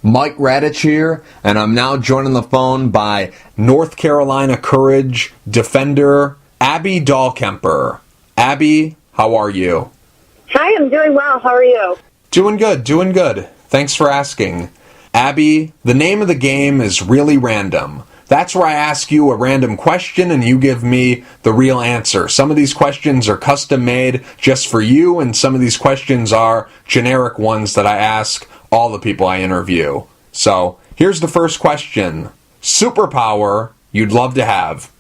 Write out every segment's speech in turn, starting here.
Mike Radich here, and I'm now joined on the phone by North Carolina Courage defender Abby Dahlkemper. Abby, how are you? Hi, I'm doing well. How are you? Doing good. Thanks for asking. Abby, the name of the game is really random. That's where I ask you a random question and you give me the real answer. Some of these questions are custom made just for you, and some of these questions are generic ones that I ask all the people I interview. So, here's the first question. Superpower you'd love to have?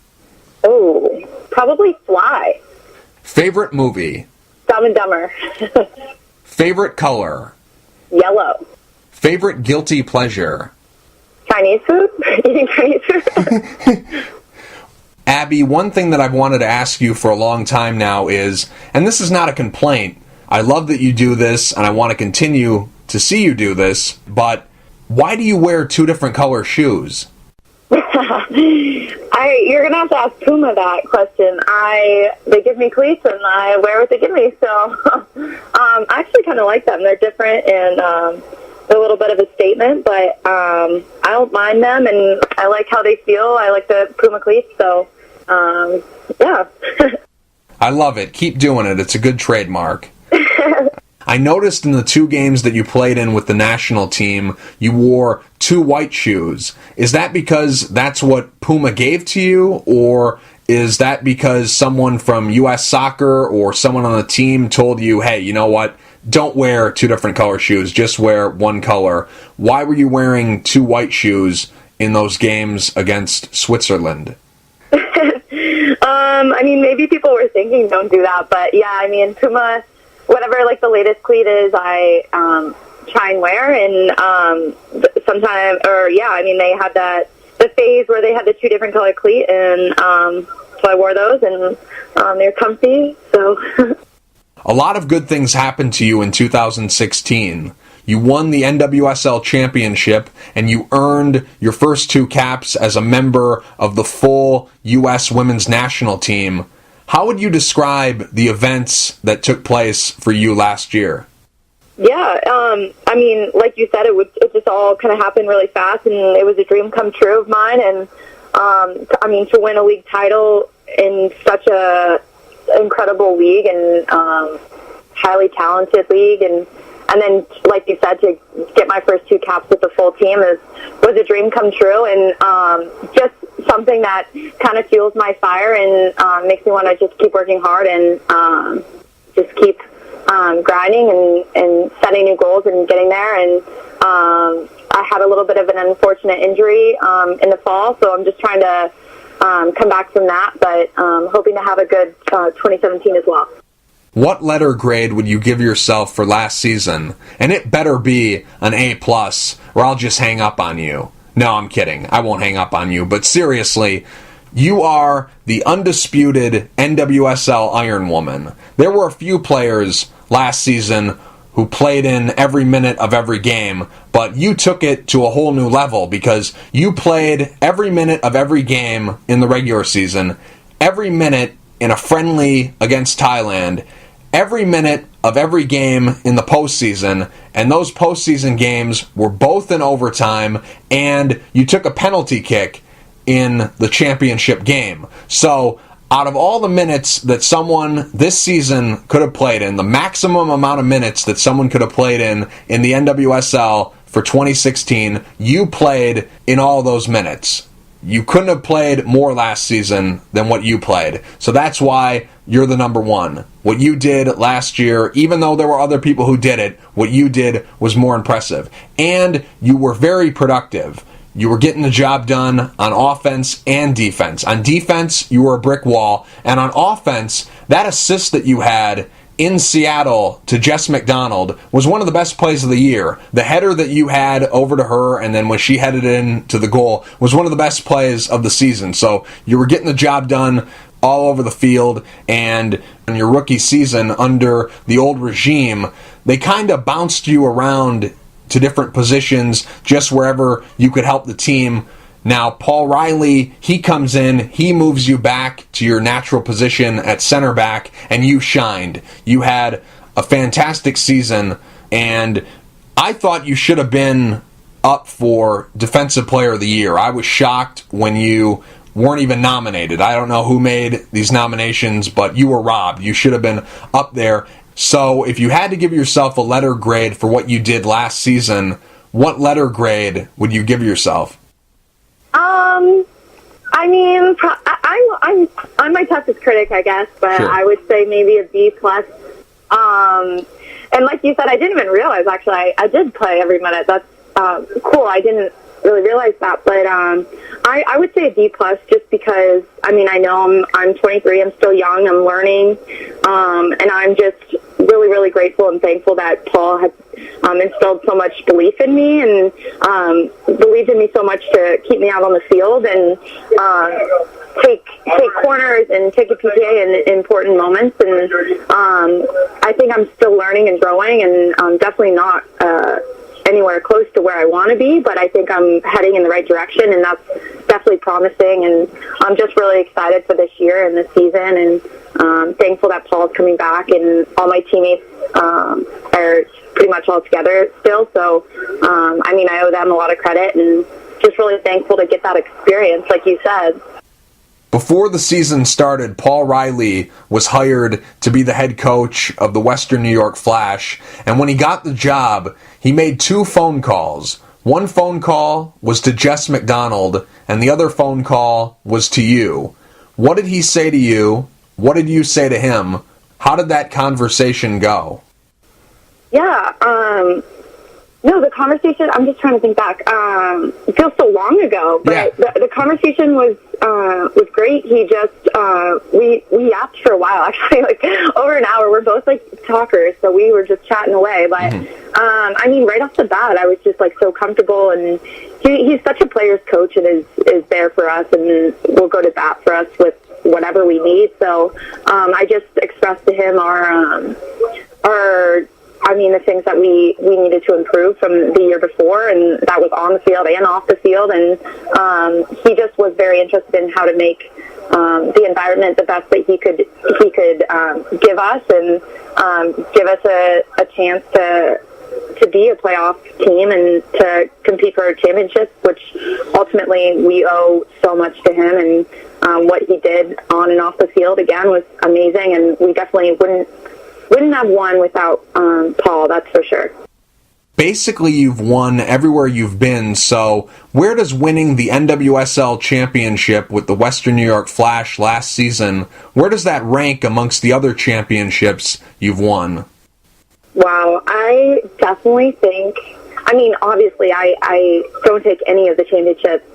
Oh, probably fly. Favorite movie? Dumb and Dumber. Favorite color? Yellow. Favorite guilty pleasure? Chinese food? Eating Chinese food? Abby, one thing that I've wanted to ask you for a long time now is, and this is not a complaint, I love that you do this and I want to continue to see you do this, but why do you wear two different color shoes? You're going to have to ask Puma that question. They give me cleats and I wear what they give me, so I actually kind of like them. They're different and they're a little bit of a statement, but I don't mind them and I like how they feel. I like the Puma cleats, so yeah. I love it. Keep doing it. It's a good trademark. I noticed in the two games that you played in with the national team, you wore two white shoes. Is that because that's what Puma gave to you, or is that because someone from U.S. Soccer or someone on the team told you, hey, you know what, don't wear two different color shoes, just wear one color? Why were you wearing two white shoes in those games against Switzerland? I mean, maybe people were thinking don't do that, but yeah, I mean, Puma, whatever like the latest cleat is, I try and wear, and sometimes, or yeah, I mean, they had the phase where they had the two different color cleat, and so I wore those, and they're comfy, so. A lot of good things happened to you in 2016. You won the Nwsl Championship, and you earned your first two caps as a member of the full U.S. women's national team. How would you describe the events that took place for you last year? Yeah, I mean, like you said, it just all kind of happened really fast, and it was a dream come true of mine, and I mean, to win a league title in such a incredible league and highly talented league, and then, like you said, to get my first two caps with the full team was a dream come true, and just something that kind of fuels my fire and makes me want to just keep working hard and just keep grinding and setting new goals and getting there. And I had a little bit of an unfortunate injury in the fall, so I'm just trying to come back from that, but hoping to have a good 2017 as well. What letter grade would you give yourself for last season? And it better be an A+, or I'll just hang up on you. No, I'm kidding. I won't hang up on you. But seriously, you are the undisputed NWSL Iron Woman. There were a few players last season who played in every minute of every game, but you took it to a whole new level because you played every minute of every game in the regular season, every minute in a friendly against Thailand, every minute of every game in the postseason, and those postseason games were both in overtime, and you took a penalty kick in the championship game. So, out of all the minutes that someone this season could have played in, the maximum amount of minutes that someone could have played in the NWSL for 2016, you played in all those minutes. You couldn't have played more last season than what you played. So that's why you're the number one. What you did last year, even though there were other people who did it, what you did was more impressive. And you were very productive. You were getting the job done on offense and defense. On defense, you were a brick wall. And on offense, that assist that you had in Seattle to Jess McDonald was one of the best plays of the year. The header that you had over to her, and then when she headed in to the goal, was one of the best plays of the season. So you were getting the job done all over the field, and in your rookie season under the old regime, they kind of bounced you around to different positions just wherever you could help the team. Now, Paul Riley, he comes in, he moves you back to your natural position at center back, and you shined. You had a fantastic season, and I thought you should have been up for Defensive Player of the Year. I was shocked when you weren't even nominated. I don't know who made these nominations, but you were robbed. You should have been up there. So if you had to give yourself a letter grade for what you did last season, what letter grade would you give yourself? I mean, I'm my toughest critic, I guess, but Sure. I would say maybe a B plus. And like you said, I didn't even realize, actually, I did play every minute. That's cool. I didn't really realize that, but I would say a D plus, just because, I mean, I know I'm 23, I'm still young, I'm learning, and I'm just really, really grateful and thankful that Paul has instilled so much belief in me and believed in me so much to keep me out on the field and take corners and take a PPA in important moments. And I think I'm still learning and growing, and I'm definitely not anywhere close to where I want to be, but I think I'm heading in the right direction, and that's definitely promising. And I'm just really excited for this year and this season, and thankful that Paul's coming back, and all my teammates are pretty much all together still. So, I mean, I owe them a lot of credit, and just really thankful to get that experience, like you said. Before the season started, Paul Riley was hired to be the head coach of the Western New York Flash, and when he got the job, he made 2 phone calls. One phone call was to Jess McDonald, and the other phone call was to you. What did he say to you? What did you say to him? How did that conversation go? Yeah, no, the conversation, I'm just trying to think back. It feels so long ago, but Yeah. the conversation was great. He just, we yapped for a while, actually, like over an hour. We're both like talkers, so we were just chatting away. But, I mean, right off the bat, I was just like so comfortable, and he's such a player's coach and is there for us, and will go to bat for us with whatever we need. So, I just expressed to him the things that we needed to improve from the year before, and that was on the field and off the field. And he just was very interested in how to make the environment the best that he could give us, and give us a chance to be a playoff team and to compete for a championship, which ultimately we owe so much to him. And what he did on and off the field, again, was amazing, and we definitely wouldn't have won without Paul, that's for sure. Basically, you've won everywhere you've been, so where does winning the NWSL Championship with the Western New York Flash last season, where does that rank amongst the other championships you've won? Wow, I definitely think, I mean, obviously, I don't take any of the championships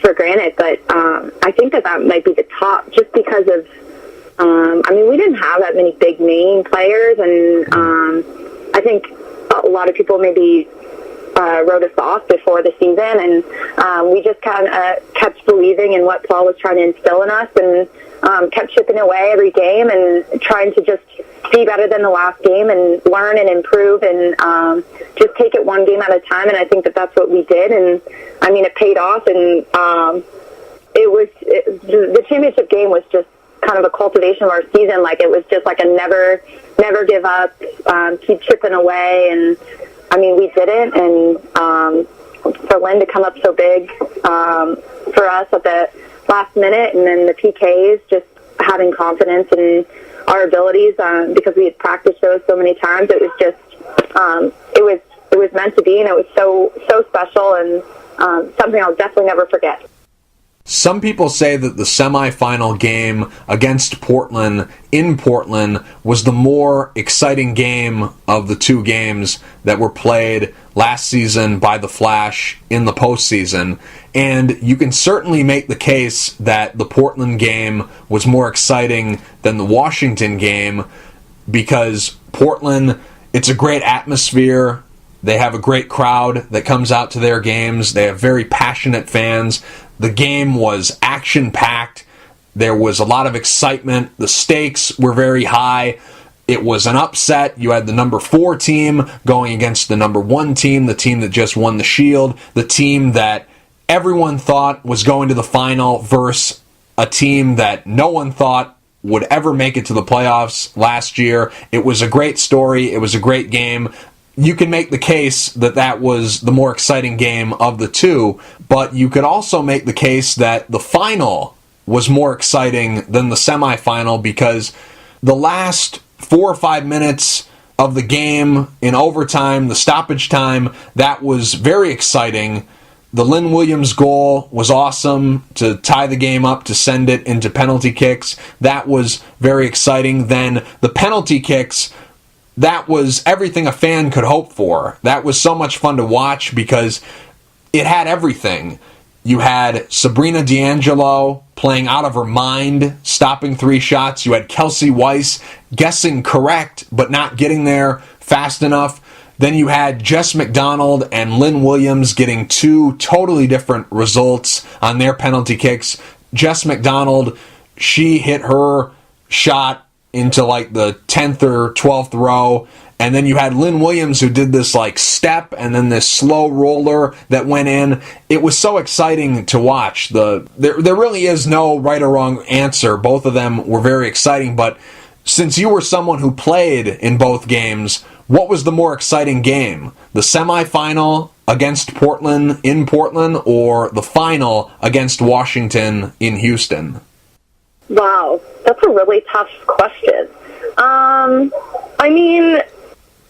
for granted, but I think that might be the top, just because of I mean, we didn't have that many big name players, and I think a lot of people maybe wrote us off before the season, and we just kind of kept believing in what Paul was trying to instill in us, and kept chipping away every game and trying to just be better than the last game and learn and improve, and just take it one game at a time. And I think that that's what we did, and I mean, it paid off, and the championship game was just kind of a cultivation of our season. Like, it was just like a never give up, keep chipping away. And I mean, we didn't. And for Lynn to come up so big for us at the last minute, and then the PKs, just having confidence in our abilities, because we had practiced those so many times. It was just it was meant to be, and it was so special, and something I'll definitely never forget. Some people say that the semifinal game against Portland in Portland was the more exciting game of the 2 games that were played last season by the Flash in the postseason. And you can certainly make the case that the Portland game was more exciting than the Washington game, because Portland, it's a great atmosphere. They have a great crowd that comes out to their games. They have very passionate fans. The game was action-packed. There was a lot of excitement. The stakes were very high. It was an upset. You had the number 4 team going against the number 1 team, the team that just won the Shield, the team that everyone thought was going to the final, versus a team that no one thought would ever make it to the playoffs last year. It was a great story. It was a great game. you can make the case that that was the more exciting game of the two, but you could also make the case that the final was more exciting than the semifinal, because the last 4 or 5 minutes of the game in overtime, the stoppage time, that was very exciting. The Lynn Williams goal was awesome to tie the game up, to send it into penalty kicks. That was very exciting. Then the penalty kicks, that was everything a fan could hope for. That was so much fun to watch because it had everything. You had Sabrina D'Angelo playing out of her mind, stopping 3 shots. You had Kelsey Weiss guessing correct, but not getting there fast enough. Then you had Jess McDonald and Lynn Williams getting 2 totally different results on their penalty kicks. Jess McDonald, she hit her shot into like the 10th or 12th row. And then you had Lynn Williams, who did this like step and then this slow roller that went in. It was so exciting to watch. There really is no right or wrong answer. Both of them were very exciting. But since you were someone who played in both games, what was the more exciting game? The semifinal against Portland in Portland, or the final against Washington in Houston? Wow, that's a really tough question. I mean,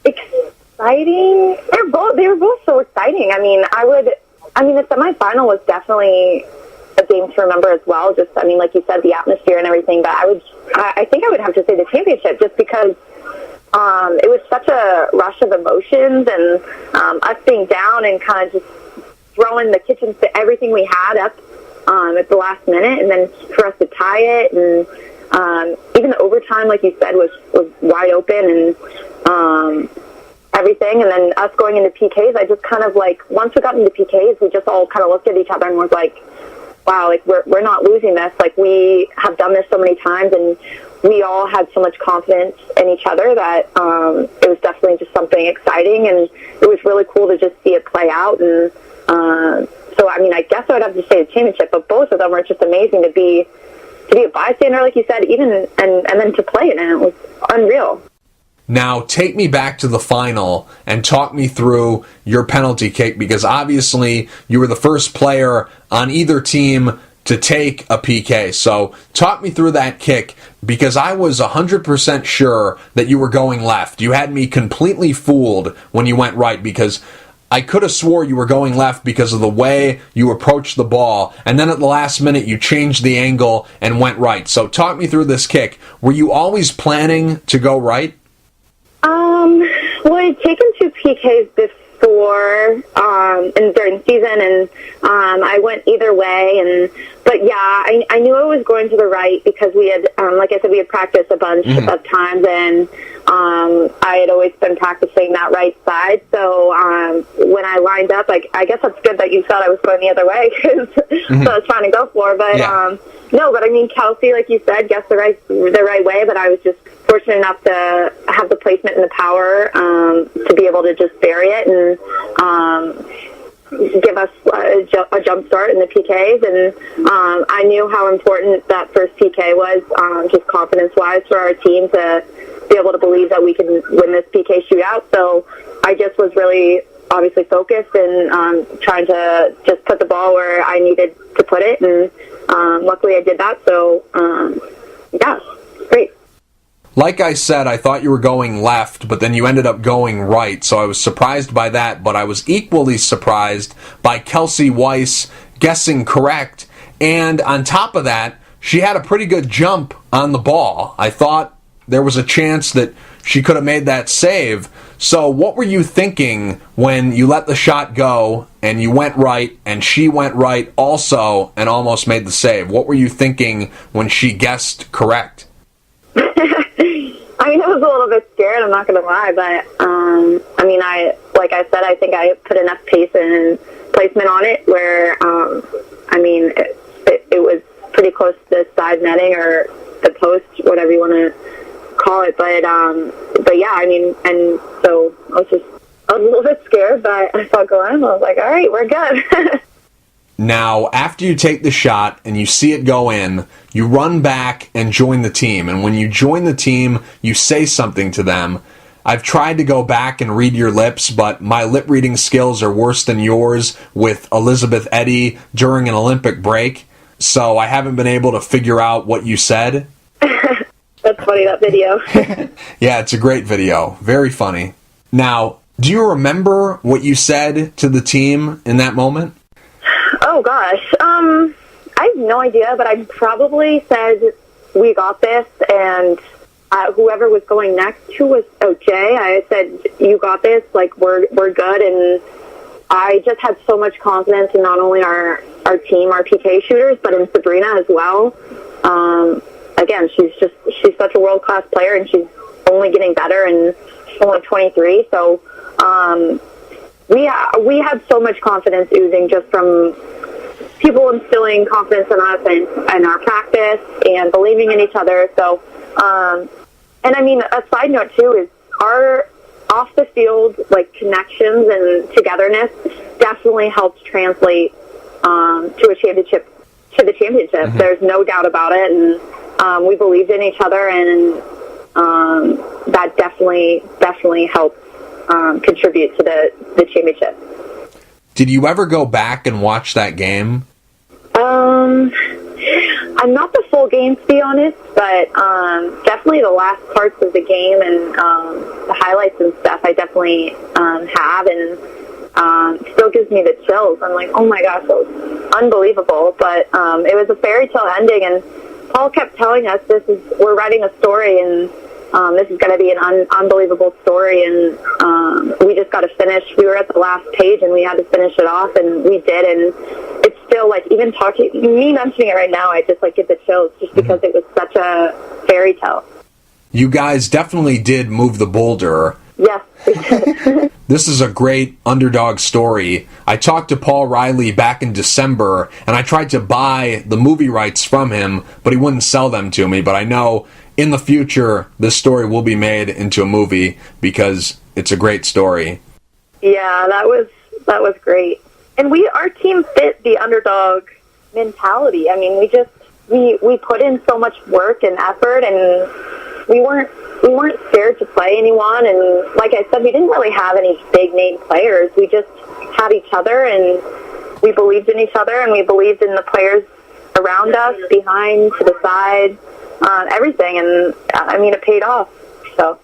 exciting. They were both so exciting. I mean, the semifinal was definitely a game to remember as well. Just, I mean, like you said, the atmosphere and everything. But I think I would have to say the championship, just because it was such a rush of emotions, and us being down and kind of just throwing the kitchen to everything we had up at the last minute, and then for us to tie it, and even the overtime, like you said, was wide open, and everything. And then us going into PKs, I just kind of like, once we got into PKs, we just all kind of looked at each other and was like, wow, like we're not losing this. Like, we have done this so many times, and we all had so much confidence in each other that it was definitely just something exciting, and it was really cool to just see it play out. And so, I mean, I guess I would have to say the championship, but both of them were just amazing to be a bystander, like you said, even and then to play it, and it was unreal. Now, take me back to the final and talk me through your penalty kick, because obviously you were the first player on either team to take a PK. So talk me through that kick, because I was 100% sure that you were going left. You had me completely fooled when you went right, because I could have swore you were going left because of the way you approached the ball, and then at the last minute you changed the angle and went right. So talk me through this kick. Were you always planning to go right? Well, I'd taken 2 PKs before, and during the season, and I went either way, but yeah, I knew I was going to the right because we had, like I said, we had practiced a bunch of times, and I had always been practicing that right side. So when I lined up, I guess that's good that you thought I was going the other way, because so I was trying to go for. But no, but I mean, Kelsey, like you said, guessed the right way. But I was just fortunate enough to have the placement and the power to be able to just bury it and give us a jump start in the PKs. And I knew how important that first PK was, just confidence-wise, for our team to be able to believe that we can win this PK shootout. So I just was really obviously focused and trying to just put the ball where I needed to put it, and luckily I did that. So yeah, great. Like I said, I thought you were going left, but then you ended up going right, so I was surprised by that, but I was equally surprised by Kelsey Weiss guessing correct, and on top of that, she had a pretty good jump on the ball. I thought there was a chance that she could have made that save. So what were you thinking when you let the shot go and you went right and she went right also and almost made the save? What were you thinking when she guessed correct? I mean, I was a little bit scared, I'm not going to lie, but I mean, like I said, I think I put enough pace and placement on it where, I mean, it was pretty close to the side netting or the post, whatever you want to call it. But yeah, I mean, and so I was a little bit scared, but I saw Glenn, I was like, all right, we're good. Now, after you take the shot and you see it go in, you run back and join the team. And when you join the team, you say something to them. I've tried to go back and read your lips, but my lip reading skills are worse than yours with Elizabeth Eddy during an Olympic break, so I haven't been able to figure out what you said. That's funny, that video. Yeah, it's a great video. Very funny. Now, do you remember what you said to the team in that moment? Oh, gosh. I have no idea, but I probably said, we got this, and whoever was going next, who was Jay, I said, you got this, like, we're good, and I just had so much confidence in not only our team, our PK shooters, but in Sabrina as well. Again, she's such a world-class player, and she's only getting better, and she's only 23, so we had so much confidence oozing just from people instilling confidence in us and our practice and believing in each other. So, and I mean, a side note too is our off the field like connections and togetherness definitely helps translate to a championship. To the championship, mm-hmm. There's no doubt about it, and we believed in each other, and that definitely helped contribute to the championship. Did you ever go back and watch that game? I'm not the full game, to be honest, but definitely the last parts of the game and the highlights and stuff I definitely have, and still gives me the chills. I'm like, oh my gosh, that was unbelievable. But it was a fairy tale ending, and Paul kept telling us we're writing a story, and this is going to be an unbelievable story, and we just got to finish. We were at the last page, and we had to finish it off, and we did, and it's still, like, even me mentioning it right now, I just, like, get the chills just because it was such a fairy tale. You guys definitely did move the boulder. Yes, we did. This is a great underdog story. I talked to Paul Riley back in December, and I tried to buy the movie rights from him, but he wouldn't sell them to me. But I know in the future, this story will be made into a movie because it's a great story. Yeah, that was great. And our team fit the underdog mentality. I mean, we put in so much work and effort, and we weren't scared to play anyone. And like I said, we didn't really have any big name players. We just had each other, and we believed in each other, and we believed in the players around us, behind, to the side. Everything, and I mean, it paid off. So,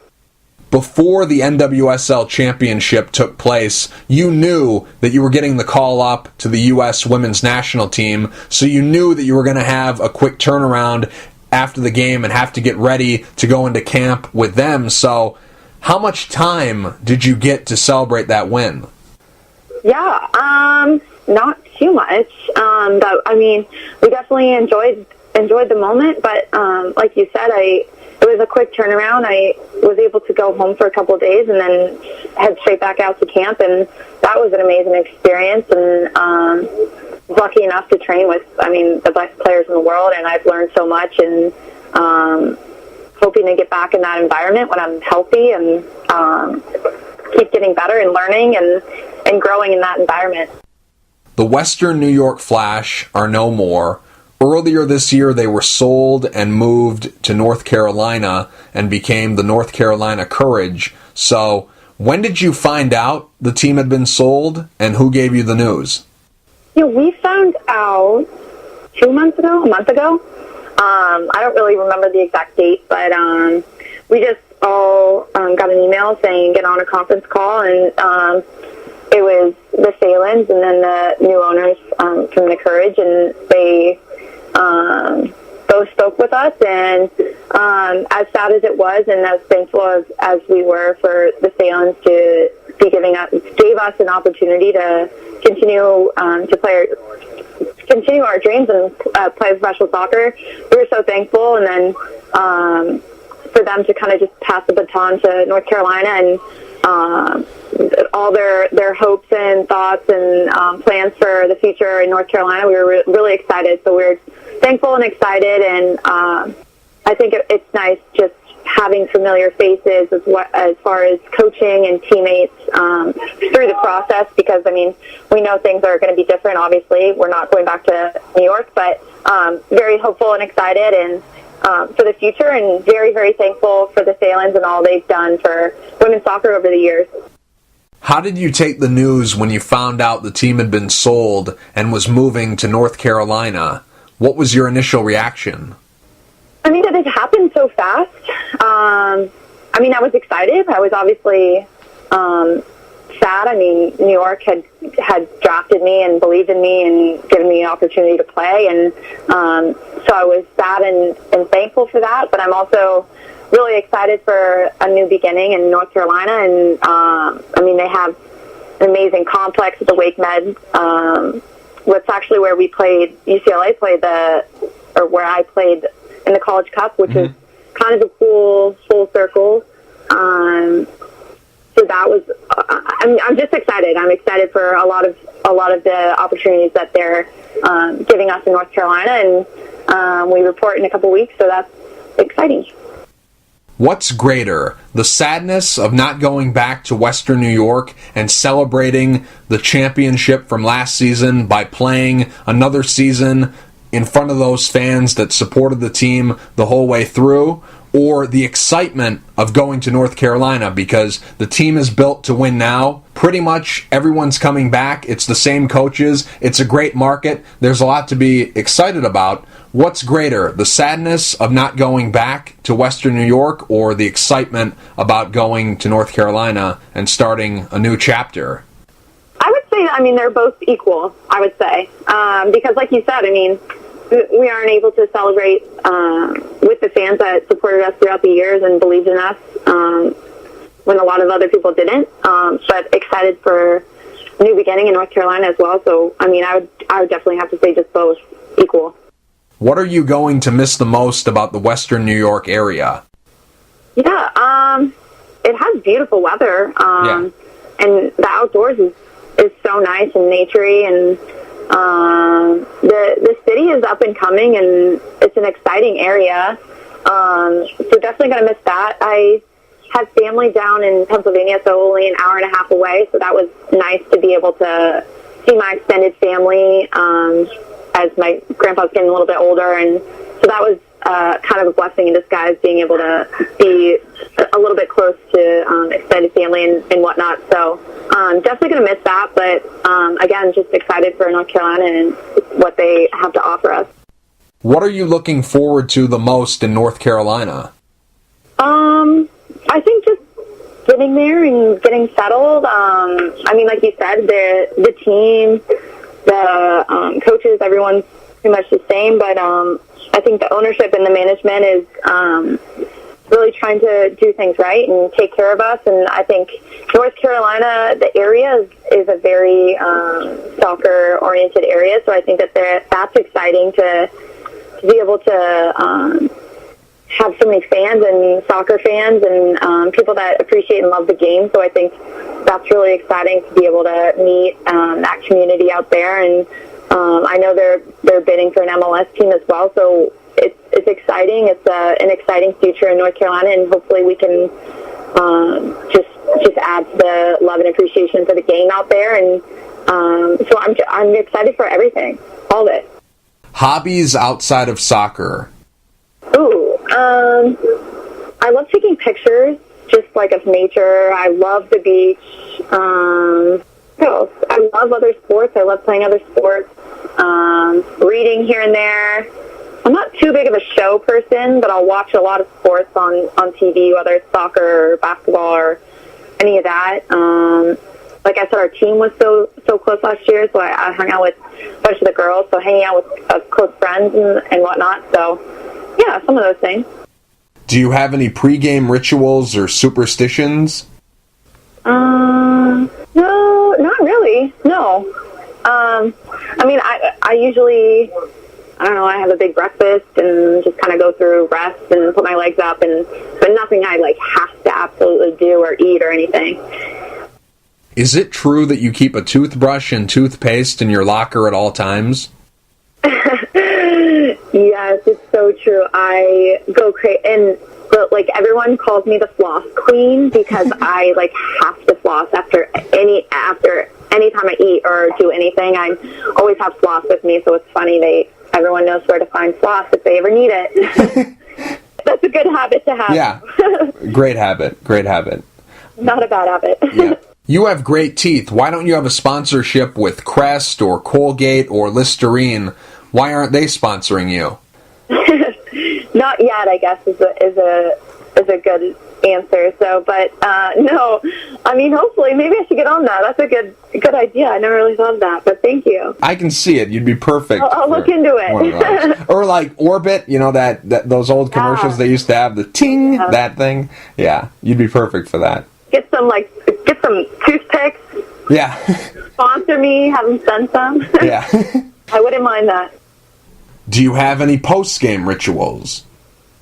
before the NWSL Championship took place, you knew that you were getting the call up to the U.S. women's national team, so you knew that you were going to have a quick turnaround after the game and have to get ready to go into camp with them. So, how much time did you get to celebrate that win? Yeah, not too much. But I mean, we definitely enjoyed the moment, but like you said, it was a quick turnaround. I was able to go home for a couple of days and then head straight back out to camp, and that was an amazing experience, and was lucky enough to train with, the best players in the world, and I've learned so much, and hoping to get back in that environment when I'm healthy and keep getting better and learning and growing in that environment. The Western New York Flash are no more. Earlier this year, they were sold and moved to North Carolina and became the North Carolina Courage. So, when did you find out the team had been sold, and who gave you the news? Yeah, we found out a month ago. I don't really remember the exact date, but we just all got an email saying get on a conference call, and it was the Salins and then the new owners from the Courage, and they both spoke with us, and as sad as it was, and as thankful as we were for the Salins to be gave us an opportunity to continue our dreams and play professional soccer. We were so thankful, and then for them to kind of just pass the baton to North Carolina, and all their hopes and thoughts and plans for the future in North Carolina. We were really excited, so we're thankful and excited, and I think it's nice just having familiar faces as far as coaching and teammates through the process, because, we know things are going to be different, obviously. We're not going back to New York, but very hopeful and excited, and for the future, and very, very thankful for the Salins and all they've done for women's soccer over the years. How did you take the news when you found out the team had been sold and was moving to North Carolina? What was your initial reaction? I mean, it happened so fast. I was excited. I was obviously sad. I mean, New York had drafted me and believed in me and given me an opportunity to play, and so I was sad and thankful for that. But I'm also really excited for a new beginning in North Carolina, and they have an amazing complex at the Wake Med. That's actually where we played. UCLA played where I played in the College Cup, which is kind of a cool full circle. So that was. I'm just excited. I'm excited for a lot of the opportunities that they're giving us in North Carolina, and we report in a couple weeks, so that's exciting. What's greater, the sadness of not going back to Western New York and celebrating the championship from last season by playing another season in front of those fans that supported the team the whole way through, or the excitement of going to North Carolina because the team is built to win now? Pretty much everyone's coming back. It's the same coaches. It's a great market. There's a lot to be excited about. What's greater, the sadness of not going back to Western New York or the excitement about going to North Carolina and starting a new chapter? I would say, they're both equal, I would say. Because like you said, we aren't able to celebrate with the fans that supported us throughout the years and believed in us when a lot of other people didn't. But excited for a new beginning in North Carolina as well. So, I would definitely have to say just both equal. What are you going to miss the most about the Western New York area? Yeah, it has beautiful weather, and the outdoors is so nice and naturey, and the city is up and coming, and it's an exciting area. So definitely going to miss that. I have family down in Pennsylvania, so only an hour and a half away, so that was nice to be able to see my extended family as my grandpa's getting a little bit older, and so that was kind of a blessing in disguise, being able to be a little bit close to extended family and whatnot. So definitely going to miss that, but again, just excited for North Carolina and what they have to offer us. What are you looking forward to the most in North Carolina? I think just getting there and getting settled. Like you said, the team, the coaches, everyone's pretty much the same, but I think the ownership and the management is really trying to do things right and take care of us. And I think North Carolina, the area is a very soccer-oriented area, so I think that's exciting to be able to have so many fans and soccer fans and people that appreciate and love the game. So I think that's really exciting to be able to meet that community out there. And I know they're bidding for an MLS team as well, so it's exciting. It's an exciting future in North Carolina, and hopefully we can just add to the love and appreciation for the game out there. And so I'm excited for everything, all of it. Hobbies outside of soccer? Ooh, I love taking pictures, just like of nature. I love the beach. What else? I love other sports. I love playing other sports. Reading here and there. I'm not too big of a show person, but I'll watch a lot of sports on TV, whether it's soccer or basketball or any of that. Like I said, our team was so close last year, so I hung out with a bunch of the girls, so hanging out with close friends and whatnot. So, yeah, some of those things. Do you have any pregame rituals or superstitions? No, not really. No. I usually, I have a big breakfast and just kind of go through rest and put my legs up, but nothing I have to absolutely do or eat or anything. Is it true that you keep a toothbrush and toothpaste in your locker at all times? Yes, it's so true. I go crazy, but everyone calls me the floss queen because I have to floss after any time I eat or do anything. I always have floss with me, so it's funny everyone knows where to find floss if they ever need it. That's a good habit to have. Yeah. Great habit. Great habit. Not a bad habit. Yeah. You have great teeth. Why don't you have a sponsorship with Crest or Colgate or Listerine? Why aren't they sponsoring you? Not yet, I guess, is a good answer. So, but no, I mean, hopefully, maybe I should get on that. That's a good idea. I never really thought of that, but thank you. I can see it. You'd be perfect. I'll look into it. Or like Orbit, you know, that those old commercials they used to have, the ting, that thing. Yeah, you'd be perfect for that. Get some toothpicks. Yeah. Sponsor me. Have them send some. Yeah. I wouldn't mind that. Do you have any post-game rituals?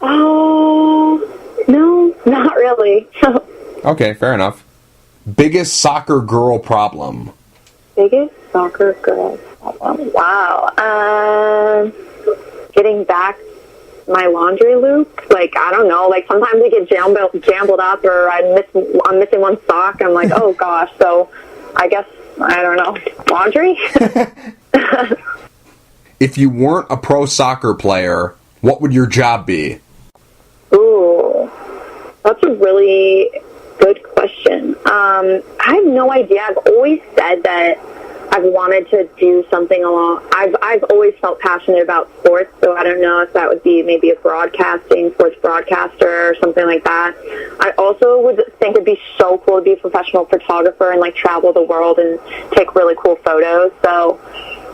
Oh, no, not really. Okay, fair enough. Biggest soccer girl problem? Biggest soccer girl problem? Wow. Getting back my laundry loop. Like, I don't know. Like, sometimes I get jambled up, or I'm missing one sock. I'm like, oh, gosh. So, I guess, I don't know. Laundry? If you weren't a pro soccer player, what would your job be? Ooh, that's a really good question. I have no idea. I've always said that I've wanted to do something along. I've always felt passionate about sports, so I don't know if that would be maybe a sports broadcaster or something like that. I also would think it'd be so cool to be a professional photographer and like travel the world and take really cool photos. So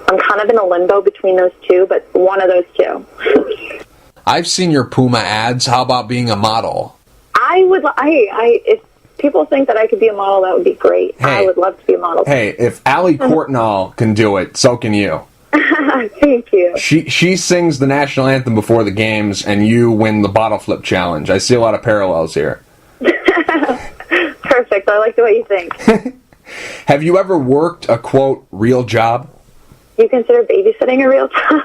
I'm kind of in a limbo between those two, but one of those two. I've seen your Puma ads. How about being a model? If people think that I could be a model, that would be great. Hey, I would love to be a model. Hey, if Allie Courtnall can do it, so can you. Thank you. She sings the national anthem before the games, and you win the bottle flip challenge. I see a lot of parallels here. Perfect. I like the way you think. Have you ever worked a, quote, real job? Do you consider babysitting a real job?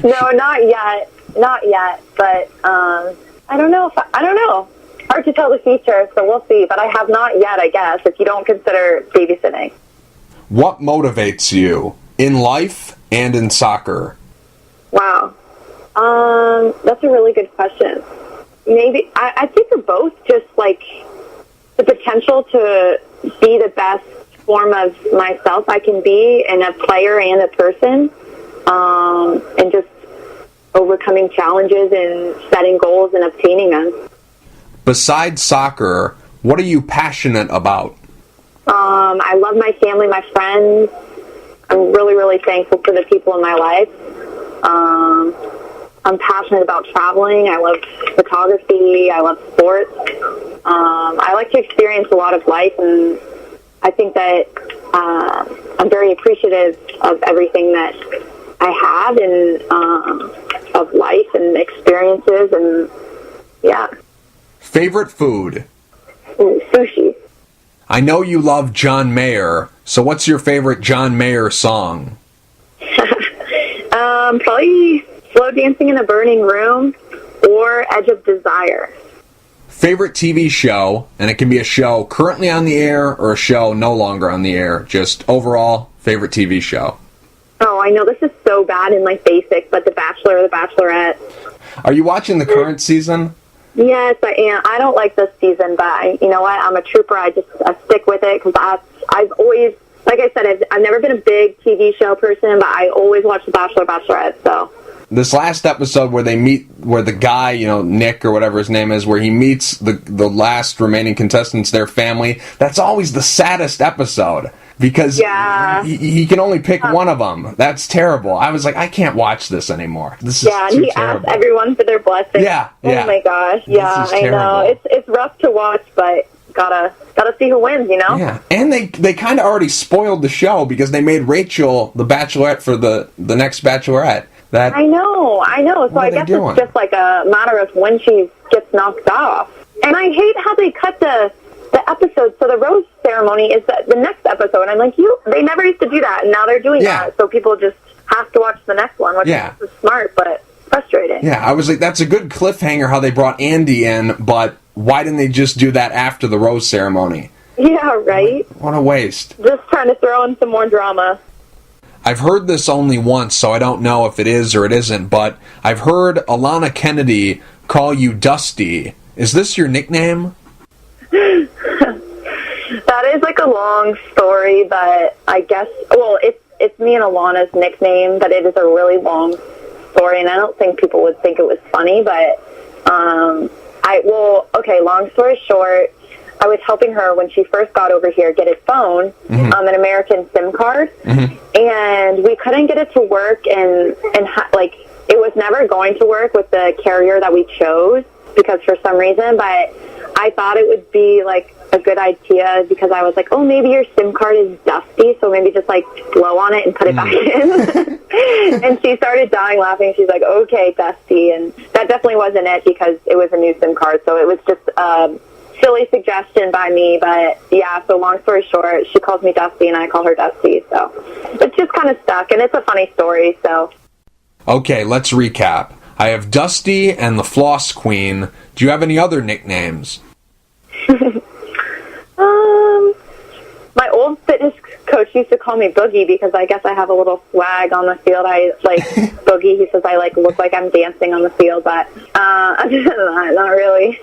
No, not yet. Not yet. But I don't know. I don't know. Hard to tell the future, so we'll see. But I have not yet, I guess, if you don't consider babysitting. What motivates you in life and in soccer? Wow. That's a really good question. Maybe, I think they're both just like the potential to be the best form of myself I can be, and a player and a person, and just overcoming challenges and setting goals and obtaining them. Besides soccer, what are you passionate about? I love my family, my friends. I'm really, really thankful for the people in my life. I'm passionate about traveling. I love photography. I love sports. I like to experience a lot of life, and I think that I'm very appreciative of everything that I have, and of life and experiences, and yeah. Favorite food? Sushi. I know you love John Mayer, so what's your favorite John Mayer song? Probably Slow Dancing in a Burning Room or Edge of Desire. Favorite TV show, and it can be a show currently on the air or a show no longer on the air, just overall favorite TV show. Oh, I know this is so bad and like basic, but The Bachelor or The Bachelorette. Are you watching the current season? Yes, I am. I don't like this season, but you know what? I'm a trooper. I stick with it because I've always, like I said, I've never been a big TV show person, but I always watch The Bachelor, Bachelorette. So this last episode where they meet, where the guy, you know, Nick or whatever his name is, where he meets the last remaining contestants, their family, that's always the saddest episode. Because he can only pick one of them. That's terrible. I was like, I can't watch this anymore. This is too and he terrible. asked everyone for their blessing. Yeah. Oh my gosh. Yeah, I know. It's rough to watch, but gotta see who wins, you know? Yeah. And they kind of already spoiled the show because they made Rachel the Bachelorette for the next Bachelorette. I know. So I guess it's just like a matter of when she gets knocked off. And I hate how they cut the episode, so the rose ceremony is the next episode. And I'm like, they never used to do that, and now they're doing that, so people just have to watch the next one, which is smart, but frustrating. Yeah, I was like, that's a good cliffhanger how they brought Andy in, but why didn't they just do that after the rose ceremony? Yeah, right? What a waste. Just trying to throw in some more drama. I've heard this only once, so I don't know if it is or it isn't, but I've heard Alana Kennedy call you Dusty. Is this your nickname? That is like a long story, but I guess, well, it's me and Alana's nickname, but it is a really long story, and I don't think people would think it was funny, but, long story short, I was helping her when she first got over here get a phone, an American SIM card, and we couldn't get it to work, and it was never going to work with the carrier that we chose, because for some reason, but I thought it would be, like, a good idea, because I was like, oh, maybe your SIM card is dusty, so maybe just, like, blow on it and put it back in. And she started dying laughing. She's like, okay, Dusty, and that definitely wasn't it, because it was a new SIM card, so it was just silly suggestion by me, but yeah, so long story short, she calls me Dusty and I call her Dusty, so it's just kind of stuck, and it's a funny story, so. Okay, let's recap. I have Dusty and the Floss Queen. Do you have any other nicknames? My old fitness coach used to call me Boogie, because I guess I have a little swag on the field. I like Boogie. He says I look like I'm dancing on the field, but not really.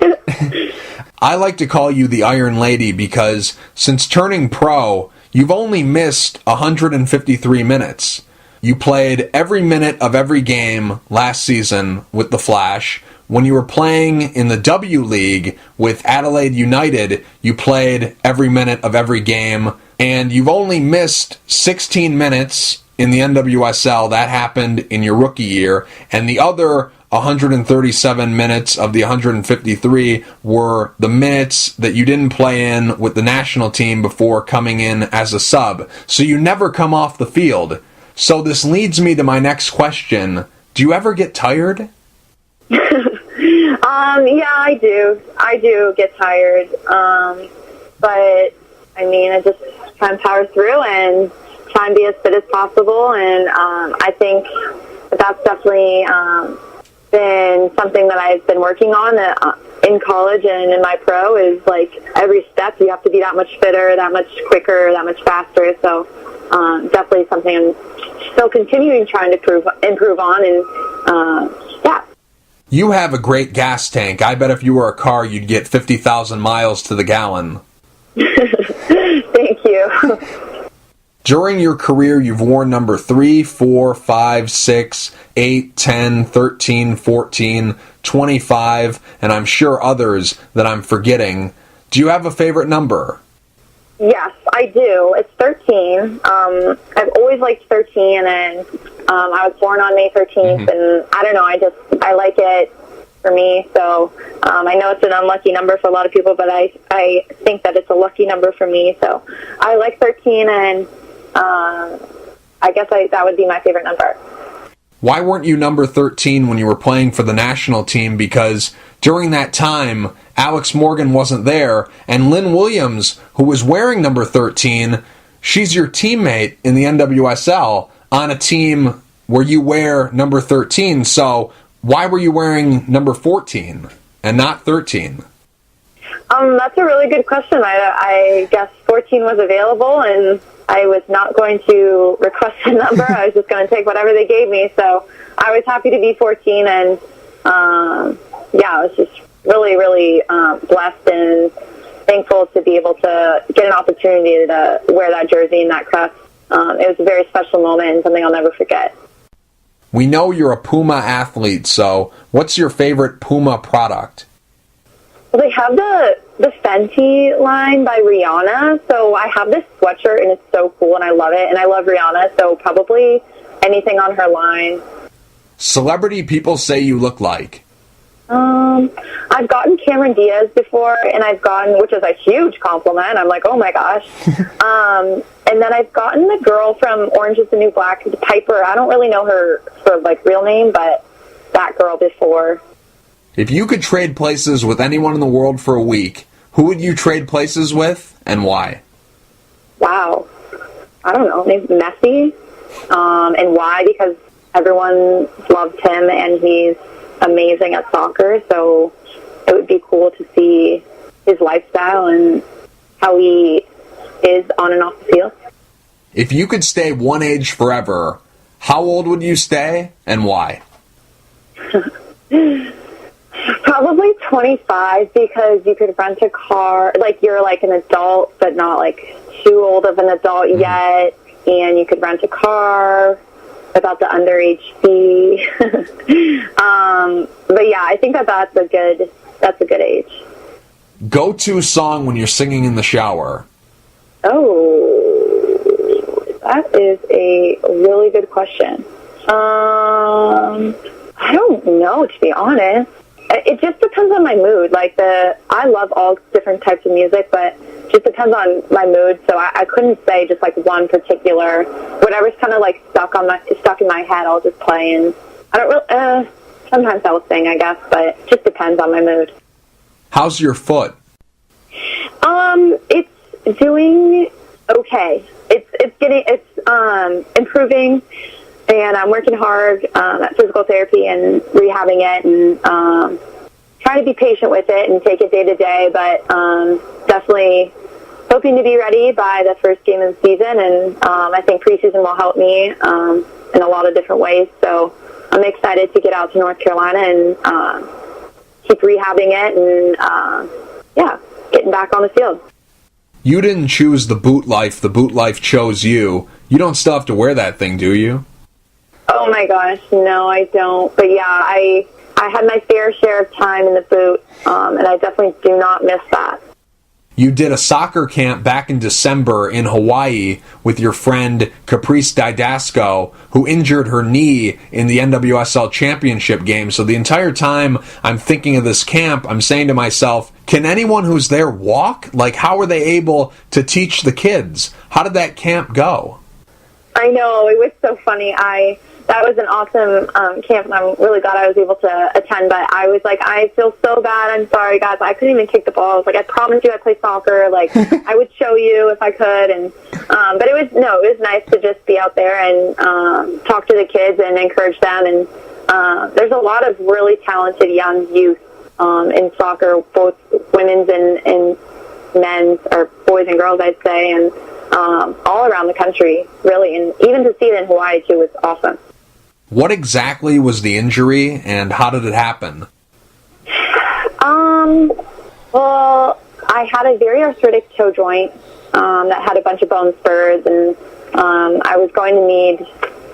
I like to call you the Iron Lady because since turning pro, you've only missed 153 minutes. You played every minute of every game last season with the Flash. When you were playing in the W League with Adelaide United, you played every minute of every game, and you've only missed 16 minutes in the NWSL. That happened in your rookie year, and the other 137 minutes of the 153 were the minutes that you didn't play in with the national team before coming in as a sub. So you never come off the field. So this leads me to my next question. Do you ever get tired? Yeah, I do. I do get tired. But, I mean, I just try and power through and try and be as fit as possible. And I think that's definitely been something that I've been working on in college and in my pro is, like, every step you have to be that much fitter, that much quicker, that much faster. So definitely something I'm still continuing trying to improve on. And, yeah. You have a great gas tank. I bet if you were a car, you'd get 50,000 miles to the gallon. Thank you. During your career, you've worn number 3, 4, 5, 6, 8, 10, 13, 14, 25, and I'm sure others that I'm forgetting. Do you have a favorite number? Yes, I do. It's 13. I've always liked 13, and I was born on May 13th, and I don't know, I like it for me, so I know it's an unlucky number for a lot of people, but I think that it's a lucky number for me, so I like 13, and I guess that would be my favorite number. Why weren't you number 13 when you were playing for the national team? Because during that time, Alex Morgan wasn't there, and Lynn Williams, who was wearing number 13, she's your teammate in the NWSL on a team where you wear number 13. So why were you wearing number 14 and not 13? That's a really good question. I guess 14 was available, and I was not going to request a number. I was just going to take whatever they gave me. So I was happy to be 14, and I was just really, really blessed and thankful to be able to get an opportunity to wear that jersey and that crest. It was a very special moment and something I'll never forget. We know you're a Puma athlete, so what's your favorite Puma product? Well, they have the Fenty line by Rihanna, so I have this sweatshirt, and it's so cool, and I love it, and I love Rihanna, so probably anything on her line. Celebrity people say you look like? I've gotten Cameron Diaz before, and I've gotten, which is a huge compliment, I'm like, oh my gosh. And then I've gotten the girl from Orange is the New Black, Piper. I don't really know her sort of like real name, but that girl before. If you could trade places with anyone in the world for a week, who would you trade places with and why? Wow. I don't know. Maybe Messi. And why? Because everyone loved him, and he's amazing at soccer, so it would be cool to see his lifestyle and how he is on and off the field. If you could stay one age forever, how old would you stay and why? Probably 25, because you could rent a car, like you're like an adult, but not like too old of an adult yet, and you could rent a car without the underage fee. But yeah, I think that's a good age. Go-to song when you're singing in the shower? Oh, that is a really good question. I don't know, to be honest. It just depends on my mood. I love all different types of music, but it just depends on my mood. So I couldn't say just like one particular. Whatever's kind of like stuck in my head, I'll just play. And I don't really. Sometimes I'll sing, I guess, but it just depends on my mood. How's your foot? It's doing okay. It's improving. And I'm working hard at physical therapy and rehabbing it, and trying to be patient with it and take it day to day, but definitely hoping to be ready by the first game of the season, and I think preseason will help me in a lot of different ways, so I'm excited to get out to North Carolina and keep rehabbing it and, getting back on the field. You didn't choose the boot life chose you. You don't still have to wear that thing, do you? Oh my gosh, no, I don't. But yeah, I had my fair share of time in the boot, and I definitely do not miss that. You did a soccer camp back in December in Hawaii with your friend Caprice Didasco, who injured her knee in the Nwsl Championship game. So the entire time I'm thinking of this camp, I'm saying to myself, can anyone who's there walk? Like, how are they able to teach the kids? How did that camp go? I know, it was so funny. That was an awesome camp, and I'm really glad I was able to attend, but I was like, I feel so bad. I'm sorry, guys. I couldn't even kick the ball. I was like, I promised you I'd play soccer. Like, I would show you if I could. And but it was nice to just be out there and talk to the kids and encourage them. And there's a lot of really talented young youth in soccer, both women's and men's, or boys and girls, I'd say, and all around the country, really. And even to see it in Hawaii, too, was awesome. What exactly was the injury, and how did it happen? Well, I had a very arthritic toe joint that had a bunch of bone spurs, and I was going to need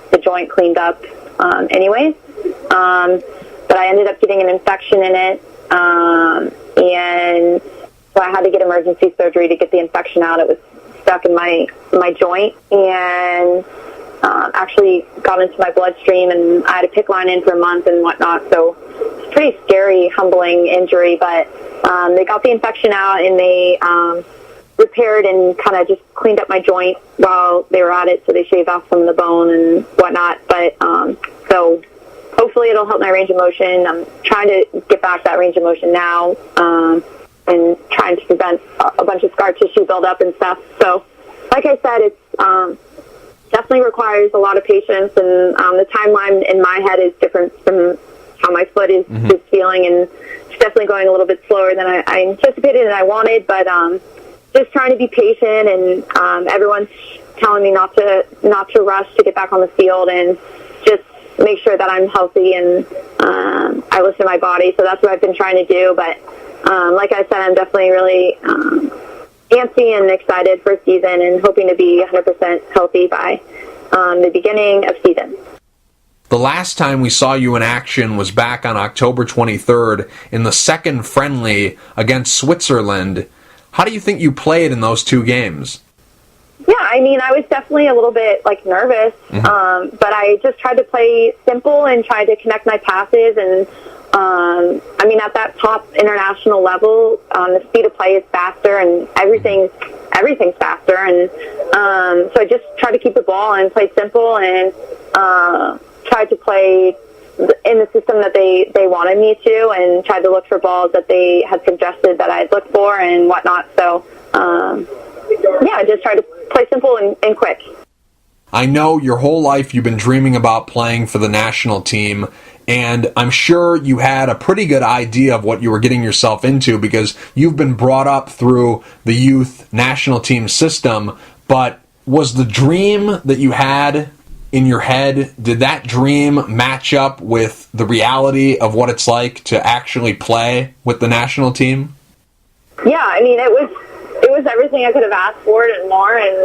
the joint cleaned up anyways. But I ended up getting an infection in it, and so I had to get emergency surgery to get the infection out. It was stuck in my joint, and actually got into my bloodstream, and I had a PICC line in for a month and whatnot, so it's a pretty scary, humbling injury, but they got the infection out, and they repaired and kind of just cleaned up my joint while they were at it, so they shaved off some of the bone and whatnot, but so hopefully it'll help my range of motion. I'm trying to get back that range of motion now, and trying to prevent a bunch of scar tissue buildup and stuff, so like I said, it's definitely requires a lot of patience, and the timeline in my head is different from how my foot is feeling, and it's definitely going a little bit slower than I anticipated and I wanted, but just trying to be patient, and everyone's telling me not to rush to get back on the field and just make sure that I'm healthy, and I listen to my body, so that's what I've been trying to do, but like I said, I'm definitely really antsy and excited for season, and hoping to be 100% healthy by the beginning of season. The last time we saw you in action was back on October 23rd in the second friendly against Switzerland. How do you think you played in those two games? Yeah, I mean, I was definitely a little bit nervous, but I just tried to play simple and tried to connect my passes, and I mean, at that top international level, the speed of play is faster, and everything's faster, and so I just tried to keep the ball and play simple, and tried to play in the system that they wanted me to, and tried to look for balls that they had suggested that I'd look for and whatnot. So I just tried to play simple and quick. I know your whole life you've been dreaming about playing for the national team, and I'm sure you had a pretty good idea of what you were getting yourself into because you've been brought up through the youth national team system, but Was the dream that you had in your head, did that dream match up with the reality of what it's like to actually play with the national team? Yeah, I mean, it was everything I could have asked for and more, and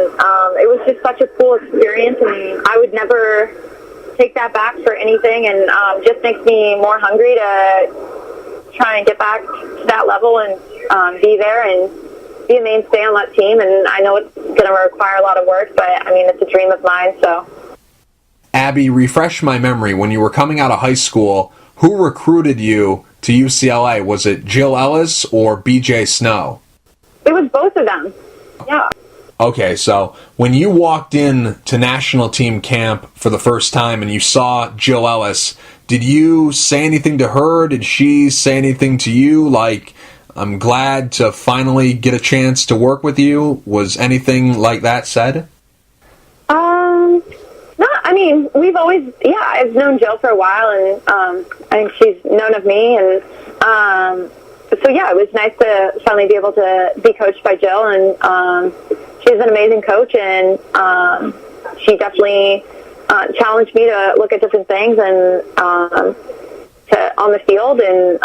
it was just such a cool experience, and I would never take that back for anything, and just makes me more hungry to try and get back to that level and be there and be a mainstay on that team. And I know it's going to require a lot of work, but I mean, it's a dream of mine. So, Abby, refresh my memory. When you were coming out of high school, who recruited you to UCLA? Was it Jill Ellis or BJ Snow? It was both of them. Yeah. Okay, so when you walked in to national team camp for the first time and you saw Jill Ellis, did you say anything to her? Did she say anything to you like, I'm glad to finally get a chance to work with you? Was anything like that said? No, I mean, we've always, I've known Jill for a while, and I think she's known of me, and so it was nice to finally be able to be coached by Jill, and she's an amazing coach, and she definitely challenged me to look at different things and on the field, and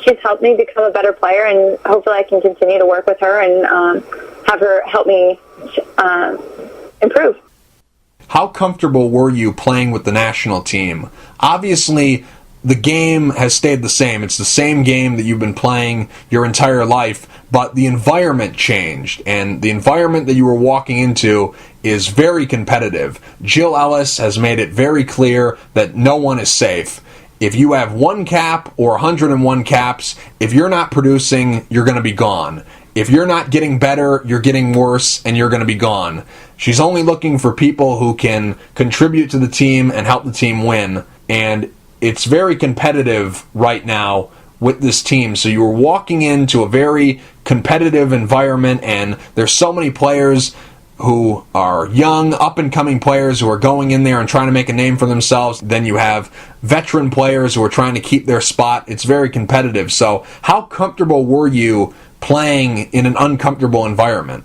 she's helped me become a better player, and hopefully I can continue to work with her and have her help me improve. How comfortable were you playing with the national team? Obviously, the game has stayed the same. It's the same game that you've been playing your entire life, but the environment changed, and the environment that you were walking into is very competitive. Jill Ellis has made it very clear that no one is safe. If you have 1 cap or 101 caps, if you're not producing, you're going to be gone. If you're not getting better, you're getting worse, and you're going to be gone. She's only looking for people who can contribute to the team and help the team win, and it's very competitive right now with this team. So you're walking into a very competitive environment, and there's so many players who are young, up-and-coming players who are going in there and trying to make a name for themselves. Then you have veteran players who are trying to keep their spot. It's very competitive. So how comfortable were you playing in an uncomfortable environment?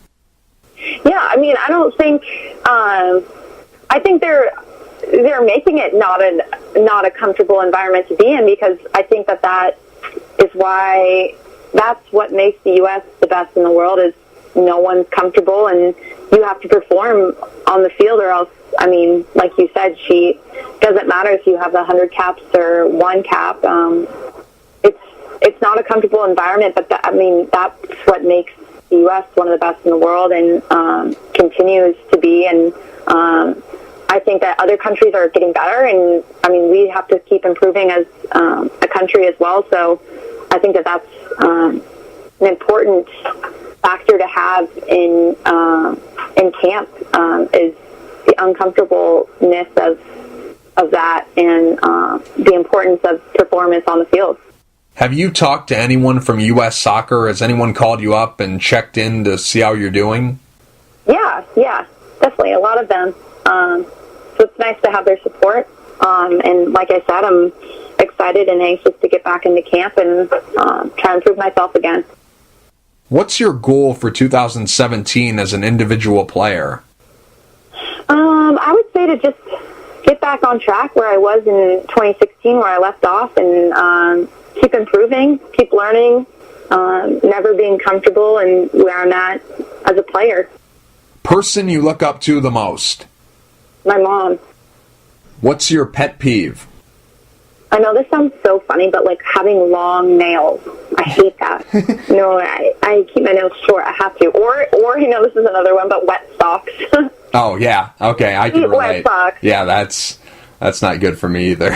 Yeah, I mean, I don't think, I think they're making it not a comfortable environment to be in, because I think that is why, that's what makes the U.S. the best in the world, is no one's comfortable, and you have to perform on the field, or else, I mean, like you said, doesn't matter if you have 100 caps or 1 cap. It's not a comfortable environment, but that's what makes the U.S. one of the best in the world, and continues to be. And I think that other countries are getting better, and I mean, we have to keep improving as a country as well. So I think that's an important factor to have in camp, is the uncomfortableness of that, and the importance of performance on the field. Have you talked to anyone from U.S. Soccer? Has anyone called you up and checked in to see how you're doing? Yeah, definitely, a lot of them. So it's nice to have their support. And like I said, I'm excited and anxious to get back into camp and try and prove myself again. What's your goal for 2017 as an individual player? I would say to just get back on track where I was in 2016, where I left off, and keep improving, keep learning, never being comfortable in where I'm at as a player. Person you look up to the most? My mom. What's your pet peeve? I know this sounds so funny, but like having long nails. I hate that. No, I keep my nails short. I have to. Or this is another one, but wet socks. Oh, yeah. Okay, I can relate. Wet socks. Yeah, that's not good for me either.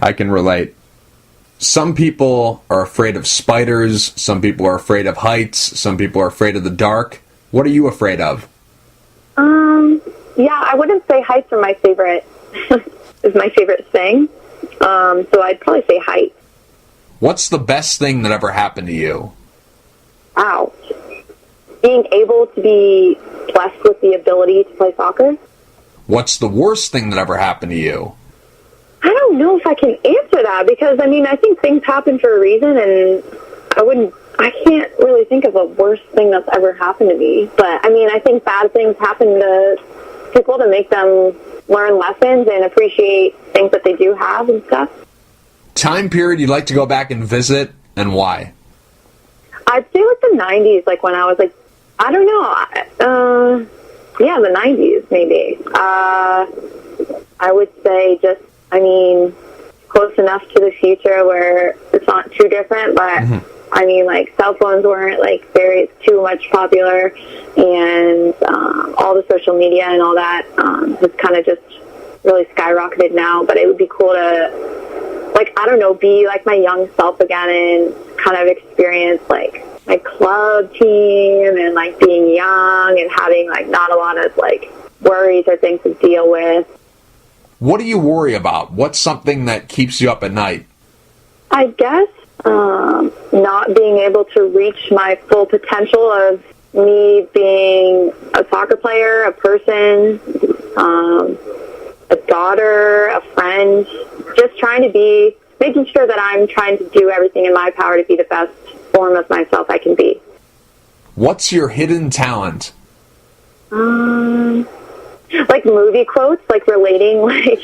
I can relate. Some people are afraid of spiders. Some people are afraid of heights. Some people are afraid of the dark. What are you afraid of? Yeah, I wouldn't say heights are my favorite. Is my favorite thing. So I'd probably say height. What's the best thing that ever happened to you? Wow. Being able to be blessed with the ability to play soccer. What's the worst thing that ever happened to you? I don't know if I can answer that, because, I mean, I think things happen for a reason, and I wouldn't I can't really think of a worst thing that's ever happened to me. But, I mean, I think bad things happen to people to make them learn lessons and appreciate things that they do have and stuff. Time period you'd like to go back and visit, and why? I'd say like the 90s, like when I was like, I don't know, yeah, the 90s maybe. I would say just, I mean, close enough to the future where it's not too different, but I mean, like, cell phones weren't like too much popular, and all the social media and all that has kind of just really skyrocketed now. But it would be cool to, like, I don't know, be like my young self again and kind of experience like my club team and like being young and having like not a lot of like worries or things to deal with. What do you worry about? What's something that keeps you up at night? I guess not being able to reach my full potential of me being a soccer player, a person, a daughter, a friend, just making sure that I'm trying to do everything in my power to be the best form of myself I can be. What's your hidden talent? Like movie quotes, like relating like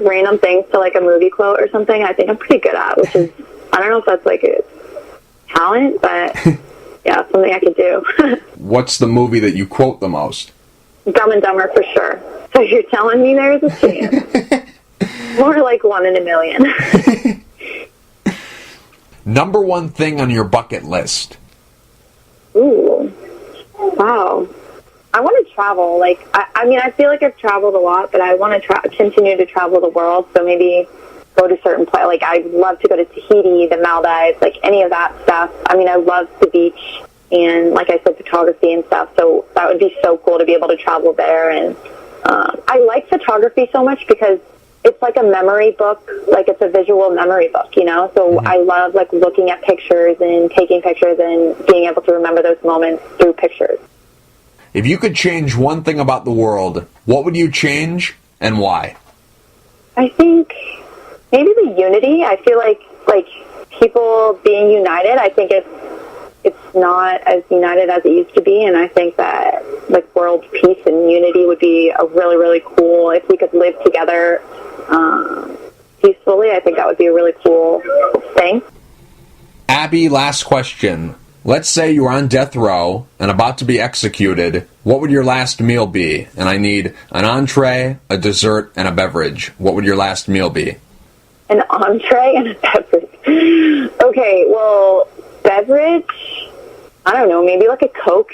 random things to like a movie quote or something. I think I'm pretty good at, which is, I don't know if that's like a talent, but yeah, something I could do. What's the movie that you quote the most? Dumb and Dumber for sure. So you're telling me there's a chance? More like 1 in a million. Number one thing on your bucket list? Ooh, wow. I want to travel. Like, I mean, I feel like I've traveled a lot, but I want to continue to travel the world. So maybe go to certain places. Like, I'd love to go to Tahiti, the Maldives, like any of that stuff. I mean, I love the beach and, like I said, photography and stuff. So that would be so cool to be able to travel there. And I like photography so much because it's like a memory book. Like, it's a visual memory book, you know? So I love, like, looking at pictures and taking pictures and being able to remember those moments through pictures. If you could change one thing about the world, what would you change and why? I think maybe the unity. I feel like people being united, I think it's not as united as it used to be, and I think that like world peace and unity would be a really, really cool, if we could live together peacefully. I think that would be a really cool thing. Abby, last question. Let's say you were on death row and about to be executed. What would your last meal be? And I need an entree, a dessert, and a beverage. What would your last meal be? An entree and a beverage. Okay, well, beverage, I don't know, maybe like a Coke.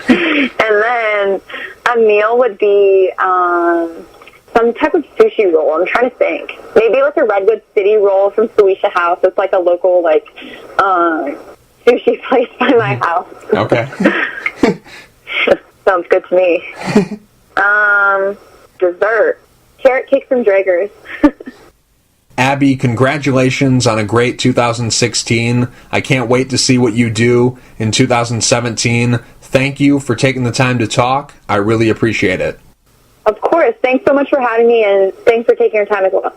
And then a meal would be some type of sushi roll. I'm trying to think. Maybe like a Redwood City roll from Suisha House. It's like a local, like, sushi place by my house. Okay. Sounds good to me. Dessert. Carrot cake from Drager's. Abby, congratulations on a great 2016. I can't wait to see what you do in 2017. Thank you for taking the time to talk. I really appreciate it. Of course. Thanks so much for having me, and thanks for taking your time as well.